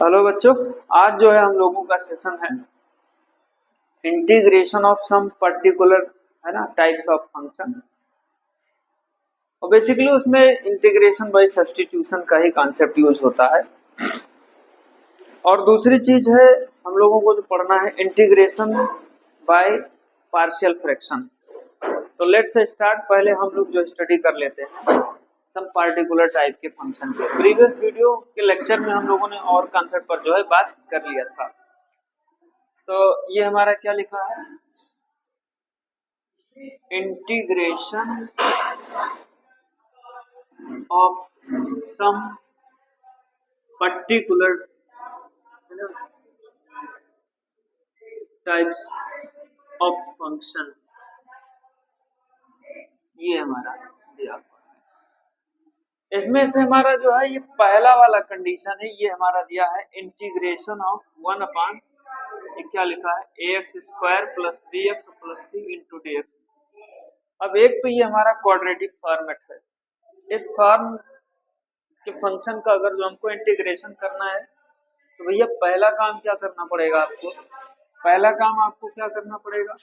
Hello बच्चों, आज जो है हम लोगों का सेशन है इंटीग्रेशन ऑफ सम पर्टिकुलर, है ना, टाइप्स ऑफ फंक्शन। और बेसिकली उसमें इंटीग्रेशन बाय सब्स्टिट्यूशन का ही कॉन्सेप्ट यूज होता है। और दूसरी चीज है हम लोगों को जो पढ़ना है इंटीग्रेशन बाय पार्शियल फ्रैक्शन। तो लेट्स स्टार्ट। पहले हम लोग जो स्टडी कर लेते हैं सम पार्टिकुलर टाइप के फंक्शन के। प्रीवियस वीडियो के लेक्चर में हम लोगों ने और कॉन्सेप्ट पर जो है बात कर लिया था। तो ये हमारा क्या लिखा है, integration of some particular types of function, ये हमारा दिया हुआ है। इसमें से हमारा जो है ये पहला वाला कंडीशन है, ये हमारा दिया है इंटीग्रेशन ऑफ 1 ये क्या लिखा है ax square plus bx plus c into dx। अब एक तो ये हमारा क्वाड्रेटिक फॉर्मेट है। इस फॉर्म के फंक्शन का अगर जो हमको इंटीग्रेशन करना है तो भैया पहला काम क्या करना पड़ेगा आपको, पहला काम आपको क्या करना पड़ेगा,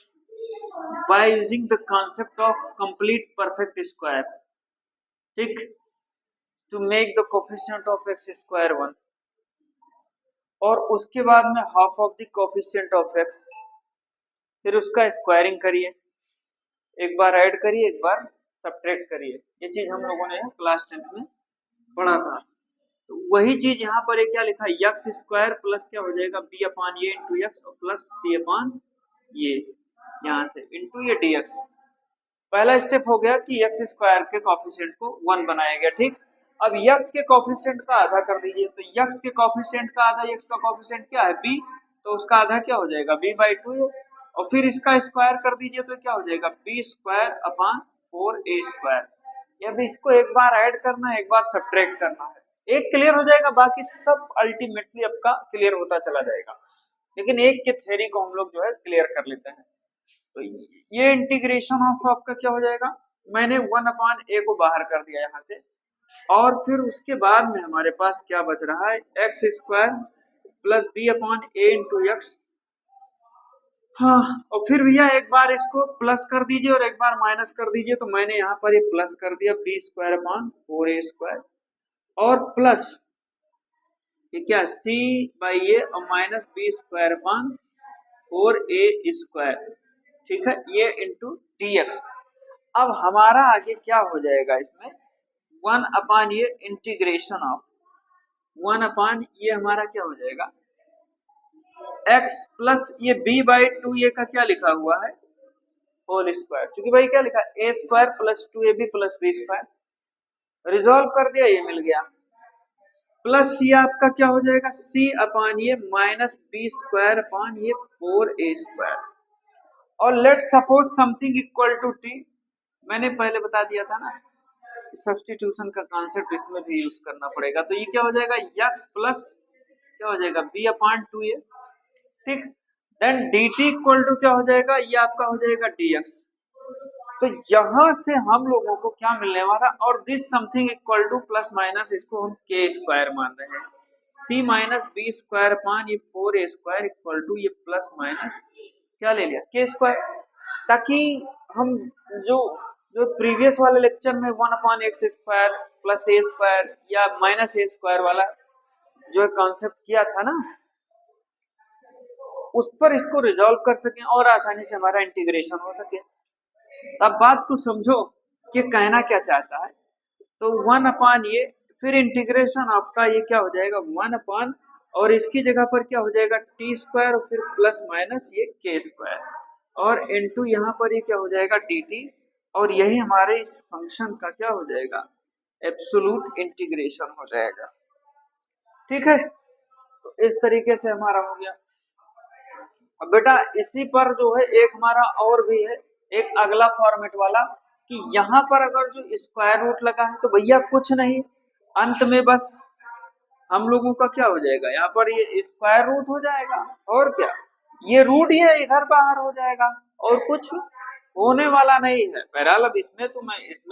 by using the concept of complete perfect square, ठीक, to make the coefficient of x square 1, और उसके बाद में half of the coefficient of x, फिर उसका स्क्वायरिंग करिए, एक बार ऐड करिए एक बार सब्ट्रैक्ट करिए। ये चीज हम लोगों ने क्लास 10th में पढ़ा था। तो वही चीज यहाँ पर क्या लिखा है, यक्स स्क्वायर प्लस क्या हो जाएगा बी अपान ये इंटू यक्स और प्लस सी अपान ये, यहाँ से इंटू ये dx। पहला स्टेप हो गया कि यक्स स्क्वायर के कोफिशिएंट को 1 बनाया गया, ठीक। अब यक्स के कोफिशिएंट का आधा कर दीजिए, तो यक्स के कोफिशिएंट का आधा, यक्स का कोफिशिएंट क्या है b, तो उसका आधा क्या हो जाएगा b/2, और फिर इसका स्क्वायर कर दीजिए तो क्या हो जाएगा b square upon 4a square. अब इसको एक बार ऐड करना है एक बार सब्ट्रैक्ट करना है, एक क्लियर हो जाएगा, बाकी सब अल्टीमेटली आपका क्लियर होता चला जाएगा। लेकिन एक के थ्योरी को हम लोग जो है क्लियर कर लेते हैं। तो ये इंटीग्रेशन ऑफ आपका क्या हो जाएगा, मैंने 1/a को बाहर कर दिया यहाँ से, और फिर उसके बाद में हमारे पास क्या बच रहा है X square plus b/a into x. हाँ, और फिर भैया एक बार इसको प्लस कर दीजिए और एक बार माइनस कर दीजिए, तो मैंने यहाँ पर ये प्लस कर दिया b square upon 4a square, और प्लस ये क्या c/a और minus b square upon 4a square, ठीक है, ये इंटू dx। अब हमारा आगे क्या हो जाएगा इसमें 1 ये इंटीग्रेशन ऑफ 1 ये हमारा क्या हो जाएगा x प्लस ये b/2 ये का क्या लिखा हुआ है होल स्क्वायर, क्योंकि भाई क्या लिखा है a square plus 2ab plus b square, resolve कर दिया ये मिल गया, प्लस ये आपका क्या हो जाएगा c/, ये माइनस b स्क्वायर अपान ये 4a स्क्वायर। और let suppose something equal to t, मैंने पहले बता दिया था ना सब्स्टिट्यूशन का कॉन्सेप्ट इसमें भी यूज करना पड़ेगा। तो ये क्या हो जाएगा x प्लस क्या हो जाएगा b/2a, ठीक। देन dt इक्वल टू क्या हो जाएगा, ये आपका हो जाएगा dx। तो यहां से हम लोगों को क्या मिलने वाला, और this something equal to plus minus इसको हम k स्क्वायर मान रहे हैं, c minus B square upon ये 4a स्क्वायर इक्वल टू ये प्लस माइनस क्या ले लिया k स्क्वायर, ताकि हम जो जो प्रीवियस वाले लेक्चर में 1/x square plus a square या माइनस a स्क्वायर वाला जो कॉन्सेप्ट किया था ना, उस पर इसको रिजॉल्व कर सकें और आसानी से हमारा इंटीग्रेशन हो सके। अब बात को समझो कि कहना क्या चाहता है। तो 1 ये फिर इंटीग्रेशन आपका ये क्या हो जाएगा 1 और इसकी जगह पर क्या हो जाएगा t स्क्वायर और फिर प्लस माइनस ये k स्क्वायर, और इनटू यहाँ पर ये क्या हो जाएगा dt, और यही हमारे इस फंक्शन का क्या हो जाएगा एब्सोल्यूट इंटीग्रेशन हो जाएगा, ठीक है। तो इस तरीके से हमारा हो गया। अब बेटा इसी पर जो है एक हमारा और भी है, एक अगला फॉर्मेट वाला, कि यहाँ पर अगर जो स्क्वायर रूट लगा है तो भैया कुछ नहीं, अंत में बस हम लोगों का क्या हो जाएगा यहाँ पर ये स्क्वायर रूट हो जाएगा, और क्या ये रूट ये इधर बाहर हो जाएगा, और कुछ होने वाला नहीं है। बहरहाल अब इसमें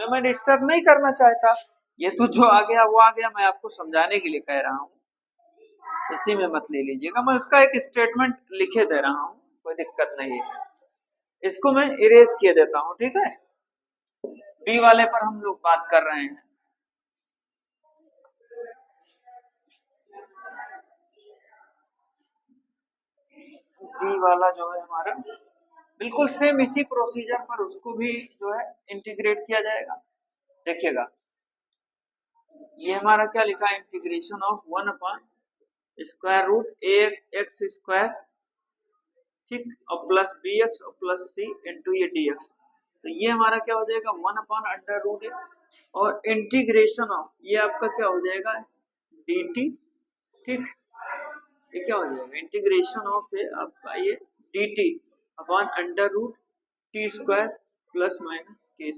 मैं डिस्टर्ब नहीं करना चाहता, ये तो जो आ गया वो आ गया, मैं आपको समझाने के लिए कह रहा हूँ। इसी में मत ले लीजिएगा, मैं उसका एक स्टेटमेंट लिखे दे रहा हूँ, कोई दिक्कत नहीं है। इसको मैं इरेज किए देता हूँ, ठीक है। बी वाले पर हम लोग बात कर रहे हैं। बी वाला जो है हमारा बिल्कुल सेम इसी प्रोसीजर पर उसको भी जो है इंटीग्रेट किया जाएगा। देखिएगा ये हमारा क्या लिखा है, integration of 1/√a x square, ठीक, और प्लस बी एक्स और प्लस सी इंटू ये डी एक्स। तो ये हमारा क्या हो जाएगा 1/√a, और इंटीग्रेशन ऑफ ये आपका क्या हो जाएगा डी टी, ठीक। ये क्या हो जाएगा इंटीग्रेशन ऑफ है आपका ये D T upon √t² plus minus के,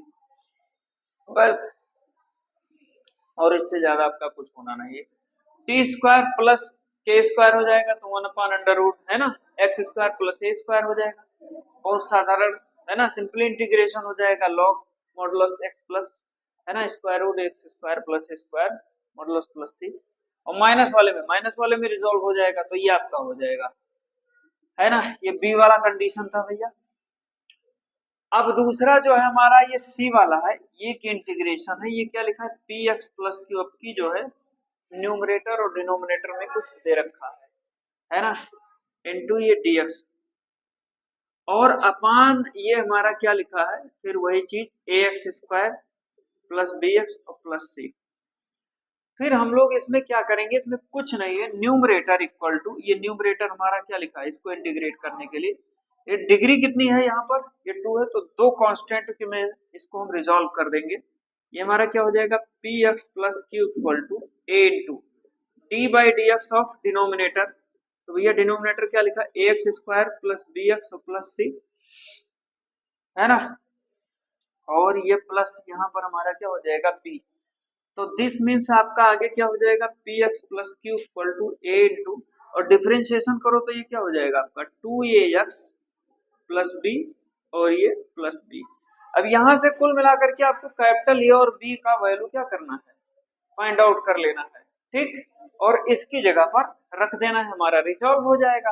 बस। और इससे ज्यादा आपका कुछ होना नहीं है। t² प्लस k² हो जाएगा तो 1/√, है ना, x² प्लस a² हो जाएगा। बहुत साधारण है ना, सिंपली इंटीग्रेशन हो जाएगा लॉग मॉडुलस x प्लस, है ना, √x² plus a² modulus plus c, और माइनस वाले में रिजॉल्व हो जाएगा, तो ये आपका हो जाएगा, है ना। ये बी वाला कंडीशन था भैया। अब दूसरा जो है हमारा ये सी वाला है, ये की इंटीग्रेशन है, ये क्या लिखा है पी एक्स प्लस क्यू, अब की जो है न्यूमरेटर और डिनोमिनेटर में कुछ दे रखा है ना, इनटू ये dx, और अपान ये हमारा क्या लिखा है फिर वही चीज ax² प्लस bx और प्लस c। फिर हम लोग इसमें क्या करेंगे, इसमें कुछ नहीं है, न्यूमरेटर इक्वल टू, ये न्यूमरेटर हमारा क्या लिखा है, इसको इंटीग्रेट करने के लिए ये डिग्री कितनी है यहाँ पर, ये 2 है, तो दो कांस्टेंट के में इसको हम रिजॉल्व कर देंगे। ये हमारा क्या हो जाएगा P x plus Q equal to A into D by D X of denominator, तो भैया डिनोमिनेटर क्या लिखा ax² प्लस बी एक्स और प्लस सी, है ना, और ये प्लस यहाँ पर हमारा क्या हो जाएगा p, तो दिस मीन्स आपका आगे क्या हो जाएगा P x plus Q equal to A into, और डिफरेंशिएशन करो तो ये क्या हो जाएगा आपका 2ax प्लस बी और ये प्लस बी। अब यहां से कुल मिलाकर के आपको कैपिटल ए और बी का वैल्यू क्या करना है, फाइंड आउट कर लेना है, ठीक, और इसकी जगह पर रख देना है, हमारा रिजॉल्व हो जाएगा।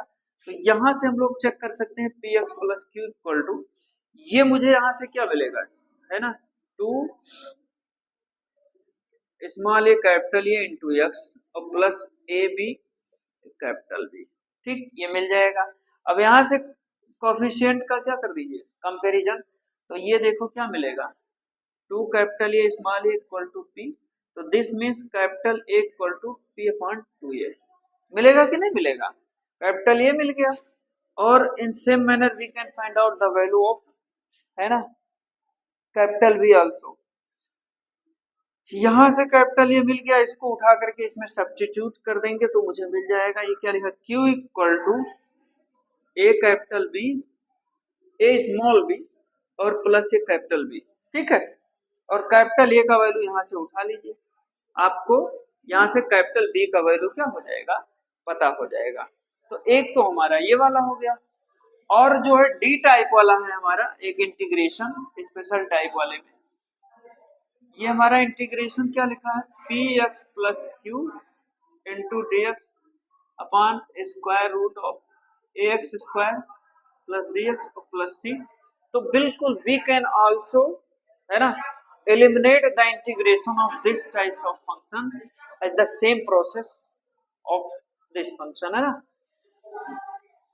तो यहां से हम लोग चेक कर सकते हैं p x plus Q equal to, ये मुझे यहां से क्या मिलेगा, है ना, 2 small a capital A into x और plus a b capital B, ठीक, ये मिल जाएगा। अब यहाँ से कोफिशिएंट का क्या कर दीजिए कंपैरिजन, तो ये देखो क्या मिलेगा 2 capital A small a equal to p, तो this means capital A equal to p upon 2a, मिलेगा कि नहीं मिलेगा, कैपिटल ए मिल गया। और in same manner we can find out the value of, है ना, कैपिटल बी आल्सो। यहां से कैपिटल ये मिल गया, इसको उठा करके इसमें सब्स्टिट्यूट कर देंगे तो मुझे मिल जाएगा, ये क्या लिखा Q equal to A capital B A small B और प्लस ए कैपिटल बी, ठीक है, और कैपिटल ए का वैल्यू यहां से उठा लीजिए, आपको यहां से कैपिटल बी का वैल्यू क्या हो जाएगा पता हो जाएगा। तो एक तो हमारा ये वाला हो गया, और जो है डी टाइप वाला है हमारा एक इंटीग्रेशन स्पेशल टाइप वाले में, ये हमारा इंटीग्रेशन क्या लिखा है p x plus q into D x upon square root of a x square plus B x plus c. तो बिल्कुल वी कैन आल्सो, है ना, eliminate the integration of this type of function as the same process of this function, है ना,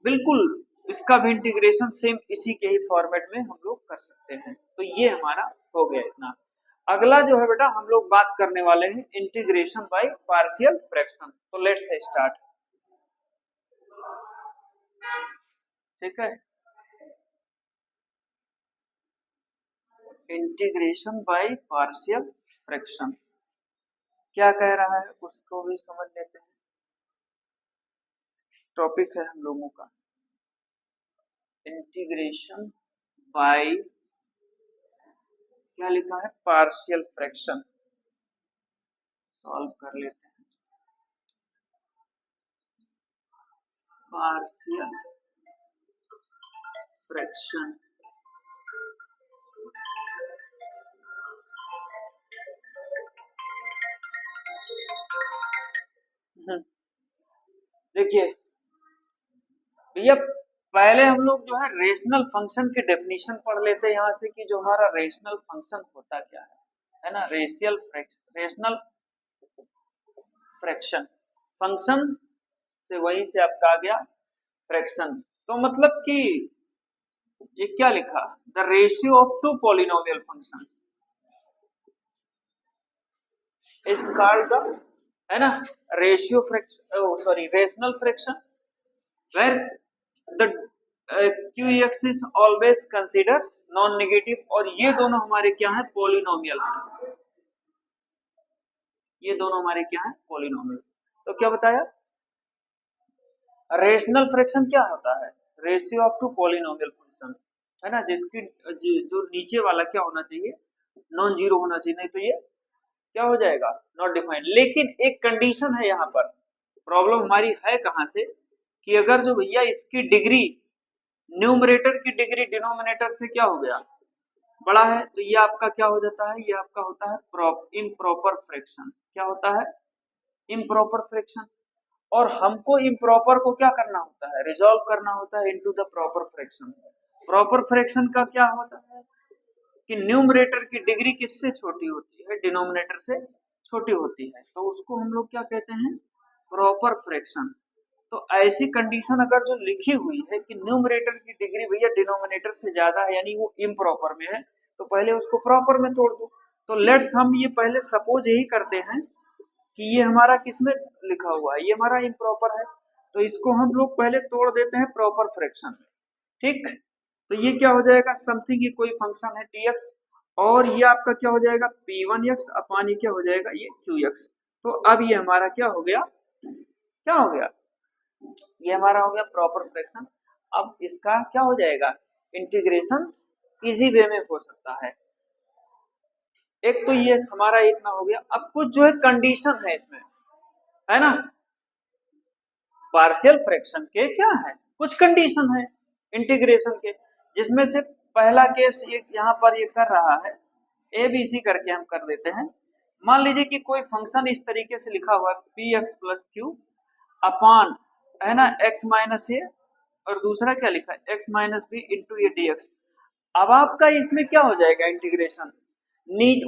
बिल्कुल इसका भी integration same इसी के ही फॉर्मेट में हम लोग कर सकते हैं। तो ये हमारा हो गया इतना। अगला जो है बेटा हम लोग बात करने वाले हैं इंटीग्रेशन बाय पार्शियल फ्रैक्शन, तो लेट्स से स्टार्ट, ठीक है। इंटीग्रेशन बाय पार्शियल फ्रैक्शन क्या कह रहा है उसको भी समझ लेते हैं, टॉपिक है हम लोगों का इंटीग्रेशन बाय, क्या लिखा है पार्शियल फ्रैक्शन, सॉल्व कर लेते हैं। पार्शियल फ्रैक्शन देखिए भैया, पहले हम लोग जो है रेशनल फंक्शन की डेफिनेशन पढ़ लेते हैं यहाँ से कि जो हमारा रेशनल फंक्शन होता क्या है ना। रेशनल फ्रैक्शन फंक्शन से वहीं से आपका आ गया फ्रैक्शन। तो मतलब कि ये क्या लिखा, the ratio of two polynomial function is called the, है ना, ratio fraction, sorry rational fraction, where the QX is always consider non negative. और ये दोनों हमारे क्या है, पॉलिनोमियल। ये दोनों हमारे क्या है, पॉलिनोमियल। तो क्या बताया, रेशनल फ्रैक्शन क्या होता है, ratio of two polynomial function, है ना, जिसकी जो नीचे वाला क्या होना चाहिए, नॉन जीरो होना चाहिए, नहीं तो ये क्या हो जाएगा, नॉट डिफाइंड। लेकिन एक कंडीशन है यहाँ पर, प्रॉब्लम हमारी है कहां से, कि अगर जो भैया इसकी डिग्री, न्यूमरेटर की डिग्री डिनोमिनेटर से क्या हो गया, बड़ा है, तो ये आपका क्या हो जाता है, ये आपका होता है इम्प्रॉपर फ्रैक्शन। क्या होता है, इम्प्रॉपर फ्रैक्शन। और हमको इम्प्रॉपर को क्या करना होता है, रिजॉल्व करना होता है into the proper fraction. Proper fraction का क्या होता है कि न्यूमरेटर की डिग्री किससे छोटी होती है, डिनोमिनेटर से छोटी होती है, तो उसको हम लोग क्या कहते हैं, प्रॉपर फ्रैक्शन। तो ऐसी कंडीशन अगर जो लिखी हुई है कि न्यूमरेटर की डिग्री भैया डिनोमिनेटर से ज्यादा है, यानी वो इम्प्रॉपर में है, तो पहले उसको प्रॉपर में तोड़ दो। तो लेट्स हम ये पहले सपोज यही करते हैं कि ये हमारा किसमें लिखा हुआ है, ये हमारा इम्प्रॉपर है, तो इसको हम लोग पहले तोड़ देते हैं प्रॉपर फ्रैक्शन में। ठीक, तो ये क्या हो जाएगा, समथिंग की कोई फंक्शन है tx, और ये आपका क्या हो जाएगा, p1x अपॉन ये क्या हो जाएगा, ये qx। तो अब ये हमारा क्या हो गया, क्या हो गया, ये हमारा हो गया प्रॉपर फ्रैक्शन। अब इसका क्या हो जाएगा, इंटीग्रेशन इजी वे में हो सकता है। एक तो ये हमारा इतना हो गया। अब कुछ जो है कंडीशन है इसमें, है ना, पार्शियल फ्रैक्शन के क्या है, कुछ कंडीशन है इंटीग्रेशन के, जिसमें से पहला केस ये यहाँ पर ये कर रहा है, ए बी सी करके हम कर देते हैं। मान लीजिए कि कोई फंक्शन इस तरीके से लिखा हुआ है पी एक्स प्लस क्यू अपान, है ना, एक्स माइनस ए, और दूसरा क्या लिखा है, X minus B into A D X. अब आपका इसमें क्या हो जाएगा इंटीग्रेशन,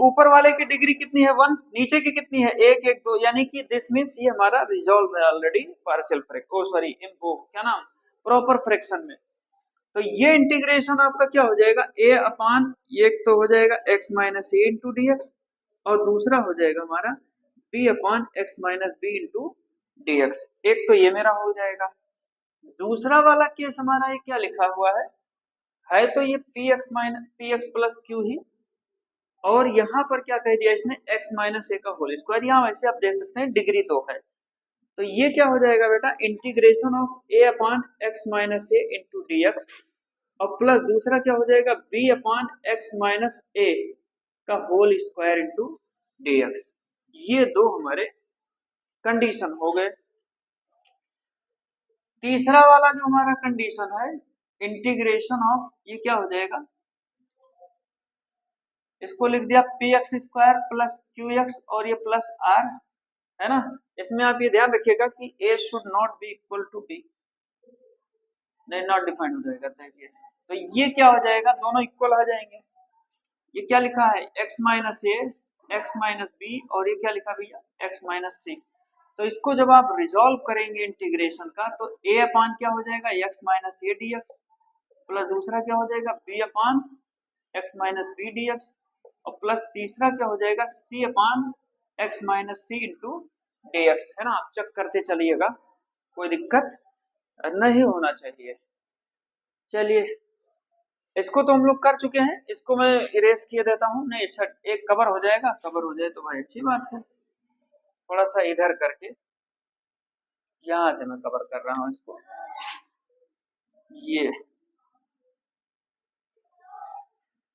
ऊपर वाले की डिग्री कितनी है, वन, नीचे की कितनी है, एक एक दो, यानी कि दिस मींस ये हमारा रिजॉल्व है ऑलरेडी पार्शियल फ्रैक्शन, ओ सॉरी इम्पो क्या नाम, प्रॉपर फ्रैक्शन में। तो ये इंटीग्रेशन आपका क्या हो जाएगा, ए अपान, एक तो हो जाएगा एक्स माइनस ए इंटू डी एक्स, और दूसरा हो जाएगा हमारा B upon X minus B into D X. एक तो ये मेरा हो जाएगा। दूसरा वाला केस हमारा ये क्या लिखा हुआ है तो ये p x minus p x plus q ही, और यहाँ पर क्या कह दिया इसने, x माइनस ए का होल स्क्वायर। यहाँ वैसे आप देख सकते हैं डिग्री तो है, तो ये क्या हो जाएगा बेटा, integration of A upon X minus A into D X, और प्लस दूसरा क्या हो जाएगा, b अपॉन एक्स माइनस ए का whole square into D x. ये दो हमारे कंडीशन हो गए। तीसरा वाला जो हमारा कंडीशन है, इंटीग्रेशन ऑफ, ये क्या हो जाएगा, इसको लिख दिया P x square plus Q x, और ये प्लस आर, है ना। इसमें आप ये ध्यान रखिएगा कि a should not be equal to b, नहीं नॉट डिफाइंड हो जाएगा। देखिए तो ये क्या हो जाएगा, दोनों इक्वल आ जाएंगे। ये क्या लिखा है, x माइनस ए एक्स माइनस बी, और ये क्या लिखा भैया, x माइनस सी। तो इसको जब आप रिजॉल्व करेंगे इंटीग्रेशन का, तो a अपान क्या हो जाएगा, x minus A D x, plus दूसरा क्या हो जाएगा, b upon x minus B D X, और प्लस तीसरा क्या हो जाएगा, c अपान x माइनस सी इंटू डी एक्स, है ना। आप चेक करते चलिएगा, कोई दिक्कत नहीं होना चाहिए। चलिए इसको तो हम लोग कर चुके हैं, इसको मैं इरेज किए देता हूँ, नहीं अच्छा एक कवर हो जाएगा, कवर हो जाए तो भाई अच्छी बात है। थोड़ा सा इधर करके यहाँ से मैं कवर कर रहा हूँ इसको।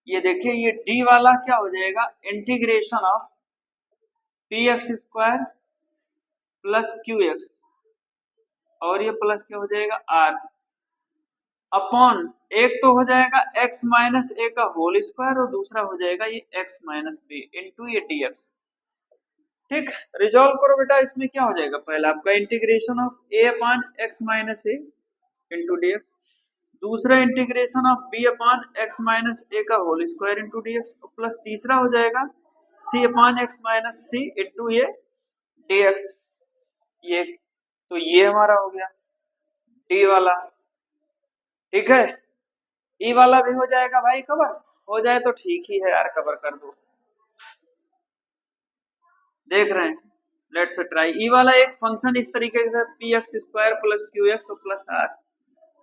ये देखिए, ये डी वाला क्या हो जाएगा, integration of P x square plus Q x, और ये प्लस क्या हो जाएगा आर, अपॉन एक तो हो जाएगा x माइनस ए का होल स्क्वायर, और दूसरा हो जाएगा ये x माइनस बी इंटू ये dx। ठीक, रिजॉल्व करो बेटा। इसमें क्या हो जाएगा, पहला आपका integration of a upon x minus A into D x, दूसरा integration of b upon x minus ए का whole square into D x, plus तीसरा हो जाएगा c upon x minus C into A D x. ये तो ये हमारा हो गया डी वाला। ठीक है, ई वाला भी हो जाएगा भाई कवर, हो जाए तो ठीक ही है यार, कवर कर दो। देख रहे हैं, लेट्स ट्राई। ई वाला एक फंक्शन इस तरीके से P x square plus Q x और प्लस आर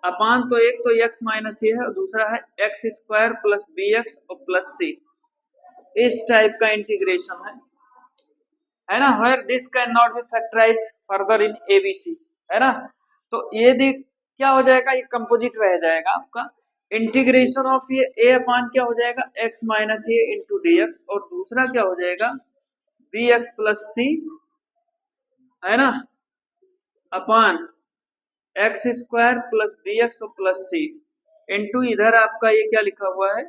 अपान, तो एक तो एक्स माइनस ये है और दूसरा है X square plus B x और प्लस सी, इस टाइप का इंटीग्रेशन है ना। Where this can not be factorise further in ABC, है ना। तो ये देख क्या हो जाएगा, ये कंपोजिट रह जाएगा आपका इंटीग्रेशन ऑफ ये ए अपान क्या हो जाएगा एक्स माइनस ए इंटू डी एक्स, और दूसरा क्या हो जाएगा बी एक्स प्लस सी, है ना, upon x square plus B x और प्लस सी इंटू इधर आपका ये क्या लिखा हुआ है,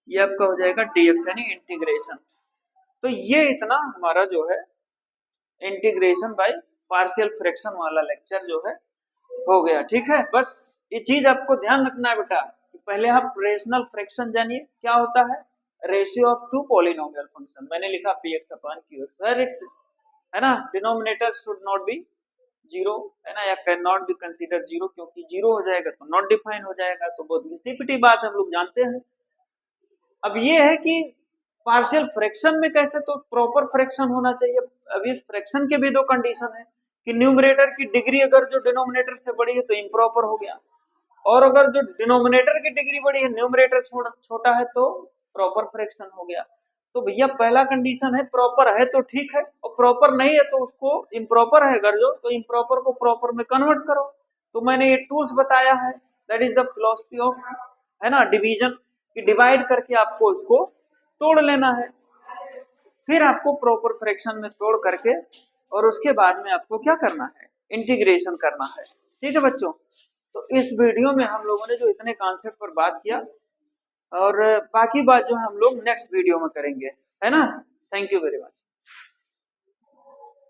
ये आपका हो जाएगा डी एक्स यानी इंटीग्रेशन। तो ये इतना हमारा जो है इंटीग्रेशन बाय पार्शियल फ्रैक्शन वाला लेक्चर जो है हो गया। ठीक है, बस ये चीज आपको ध्यान रखना है बेटा कि पहले आप रेशनल फ्रैक्शन जानिए क्या होता है, ratio of two polynomial function. मैंने लिखा P X upon Q X, where it's, है ना, denominator should not be zero, है ना, या can not be consider zero, क्योंकि जीरो हो जाएगा तो नॉट डिफाइन हो जाएगा, तो बहुत घिसी-पिटी बात हम लोग जानते हैं। अब ये है कि पार्शियल फ्रैक्शन में कैसे, तो प्रॉपर फ्रैक्शन होना चाहिए। अभी फ्रैक्शन के भी दो कंडीशन है कि न्यूमरेटर की डिग्री अगर जो डिनोमिनेटर से बड़ी है तो इम्प्रॉपर हो गया, और अगर जो डिनोमिनेटर की डिग्री बड़ी है न्यूमरेटर छोटा है तो प्रॉपर फ्रैक्शन हो गया। तो भैया पहला कंडीशन है प्रॉपर है तो ठीक है, और प्रॉपर नहीं है तो उसको इम्प्रॉपर है अगर जो, तो इम्प्रॉपर को प्रॉपर में कन्वर्ट करो। तो मैंने ये टूल्स बताया है, that is the philosophy of, है ना, डिवीजन, कि डिवाइड करके आपको इसको तोड़ लेना है, फिर आपको प्रॉपर फ्रैक्शन में तोड़ करके और उसके बाद में आपको क्या करना है, इंटीग्रेशन करना है। ठीक है बच्चों, तो इस वीडियो में हम लोगों ने जो इतने कॉन्सेप्ट पर बात किया, और बाकी बात जो है हम लोग नेक्स्ट वीडियो में करेंगे, है ना। Thank you very much.